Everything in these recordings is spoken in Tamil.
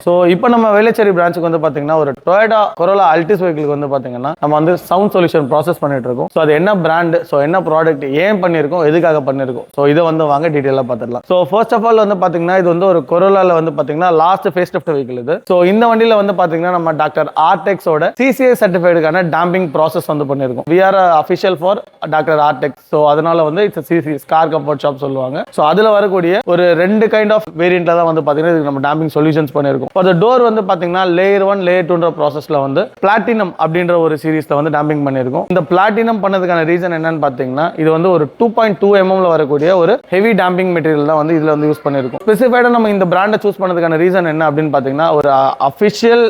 ஸோ இப்போ நம்ம வேளச்சேரி பிரான்ச்சுக்கு வந்து பார்த்தீங்கன்னா ஒரு டொயோட்டா கொரோலா அல்டிஸ் வெஹிக்கிளுக்கு வந்து பார்த்தீங்கன்னா நம்ம வந்து சவுண்ட் சொல்யூஷன் ப்ராசஸ் பண்ணிட்டு இருக்கோம். ஸோ அது என்ன பிராண்டு, ஸோ என்ன ப்ராடக்ட், ஏன் பண்ணியிருக்கோம், எதுக்காக பண்ணியிருக்கோம், ஸோ இதை வந்து வாங்க டீட்டெயிலாக பார்த்துடலாம். ஸோ ஃபர்ஸ்ட் ஆஃப் ஆல் வந்து பார்த்தீங்கன்னா இது வந்து ஒரு கொரோலாவில் வந்து பார்த்தீங்கன்னா லாஸ்ட் ஃபேஸ் லிஃப்ட் வெஹிக்கிள் இது. ஸோ இந்த வண்டியில் வந்து பார்த்தீங்கன்னா நம்ம டாக்டர் ஆர்டெக்ஸோட சிசிஐ சர்டிஃபைடுக்கான டேம்பிங் ப்ராசஸ் வந்து பண்ணியிருக்கோம். We are official for doctor Artex. So அதனால வந்து it's CC car comfort shop சொல்லுவாங்க. ஸோ அதில் வரக்கூடிய ஒரு 2 கைண்ட் ஆஃப் வேரியண்ட்ல தான் வந்து பார்த்தீங்கன்னா இதுக்கு நம்ம டேம்பிங் சொல்யூஷன்ஸ் பண்ணியிருக்கோம். ஃபார் த டோர் வந்து பார்த்தீங்கன்னா லேயர் 1 லேயர் 2ன்ற ப்ராசஸ்ல வந்து பிளாட்டினம் அப்படின்ற ஒரு சீரிஸ்ல வந்து டேம்பிங் பண்ணியிருக்கோம். இந்த பிளாட்டினம் பண்ணதுக்கான ரீசன் என்னன்னு பார்த்தீங்கன்னா இது வந்து ஒரு 2.2 mm வரக்கூடிய ஒரு ஹெவி டேம்பிங் மெட்டீரியல் தான் வந்து இதுல வந்து யூஸ் பண்ணியிருக்கோம். ஸ்பெசிஃபைடா நம்ம இந்த பிராண்டை சூஸ் பண்ணதுக்கான ரீசன் என்ன அப்படின்னு பார்த்தீங்கன்னா ஒரு அஃபிஷியல்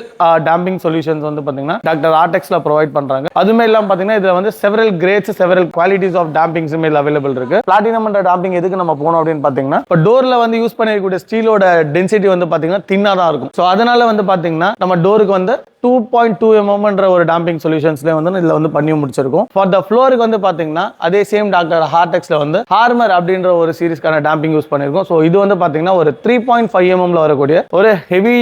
டேம்பிங் சொல்யூஷன்ஸ் வந்து பார்த்தீங்கன்னா டாக்டர் ஆர்டெக்ஸ்ல ப்ரொவைட் பண்றாங்க. அதுமே இல்லாம பார்த்தீங்கன்னா இதுல வந்து several grades, several qualities of dampings available இருக்கு. பிளாட்டினம் என்ற டேம்பிங் எதுக்கு நம்ம போனோம் அப்படின்னு பார்த்தீங்கன்னா இப்போ டோர்ல வந்து யூஸ் பண்ணிருக்கக்கூடிய ஸ்டீலோட டென்சிட்டி வந்து பார்த்தீங்கன்னா தின்னா தான் இருக்கும். ஸோ அதனால வந்து பார்த்தீங்கன்னா நம்ம டோருக்கு வந்து 2.2 mm ஒரு டேம்பிங் சொல்யூஷன்ஸ்ல வந்து இதுல வந்து பண்ணி முடிச்சிருக்கோம். ஃபார் த ஃப்ளோருக்கு வந்து பாத்தீங்கன்னா அதே சேம் டாக்டர் ஹார்டெக்ஸ்ல வந்து ஹார்மர் அப்படின்ற ஒரு சீரிஸ்க்கான டேம்பிங் யூஸ் பண்ணிருக்கோம். ஸோ இது வந்து பாத்தீங்கன்னா ஒரு 3.5 mm வரக்கூடிய ஒரு ஹெவி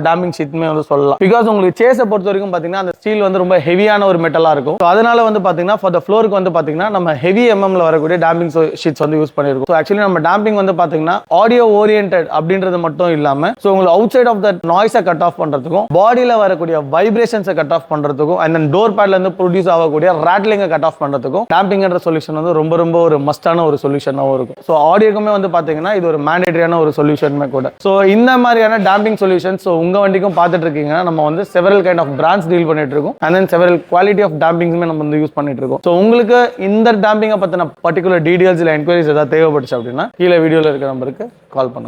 டேம்பிங் ஷீட்மே வந்து சொல்லலாம். பிகாஸ் உங்களுக்கு சேஸை பொறுத்த வரைக்கும் பாத்தீங்கன்னா அந்த ஸ்டீல் வந்து ரொம்ப ஹெவியான ஒரு மெட்டலா இருக்கும். ஸோ அதனால வந்து பாத்தீங்கன்னா ஃபார் த ஃப்ளோருக்கு வந்து பாத்தீங்கன்னா நம்ம ஹெவி எம்எம்ல வரக்கூடிய டேம்பிங் ஷீட்ஸ் வந்து யூஸ் பண்ணிருக்கோம். ஸோ ஆக்சுவலி நம்ம டேம்பிங் வந்து பாத்தீங்கன்னா ஆடியோ ஓரியன்டட் அப்படின்றது மட்டும் இல்லாம ஸோ உங்களுக்கு அவுட் சைட் ஆஃப் த நாய்ஸை கட் ஆஃப் பண்றதுக்கும் பாடியில வரக்கூடிய வைப்ரேஷன்ஸை கட் ஆஃப் பண்றதுக்கும் அண்ட் தென் டோர் பேட்ல இருந்து ப்ரொடியூஸ் ஆகக்கூடிய ராட்லிங்கை கட் ஆஃப் பண்றதுக்கும் டேம்பிங்ன்ற சொல்யூஷன் வந்து ரொம்ப ரொம்ப ஒரு மஸ்டான ஒரு சொல்யூஷனாகவும் இருக்கும். ஸோ ஆடியோக்குமே வந்து பாத்தீங்கன்னா இது ஒரு மேண்டேட்டரியான ஒரு சொல்யூஷனுமே கூட. ஸோ இந்த மாதிரியான டேம்பிங் சொல்யூஷன்ஸ் உங்க வண்டிக்கும் பார்த்துட்டு இருக்கீங்கன்னா நம்ம வந்து several kind of brands deal பண்ணிட்டு இருக்கோம் and then several quality of டேம்பிங்ஸுமே நம்ம வந்து யூஸ் பண்ணிட்டு இருக்கோம். ஸோ உங்களுக்கு இந்த டேம்பிங்கை பத்தின பர்டிகுலர் டீடைல்ஸ் இல்லை என்கொயரிஸ் ஏதாவது தேவைப்பட்டுச்சு அப்படின்னா கீழே வீடியோல இருக்கிற நம்பருக்கு கால் பண்ணுங்க.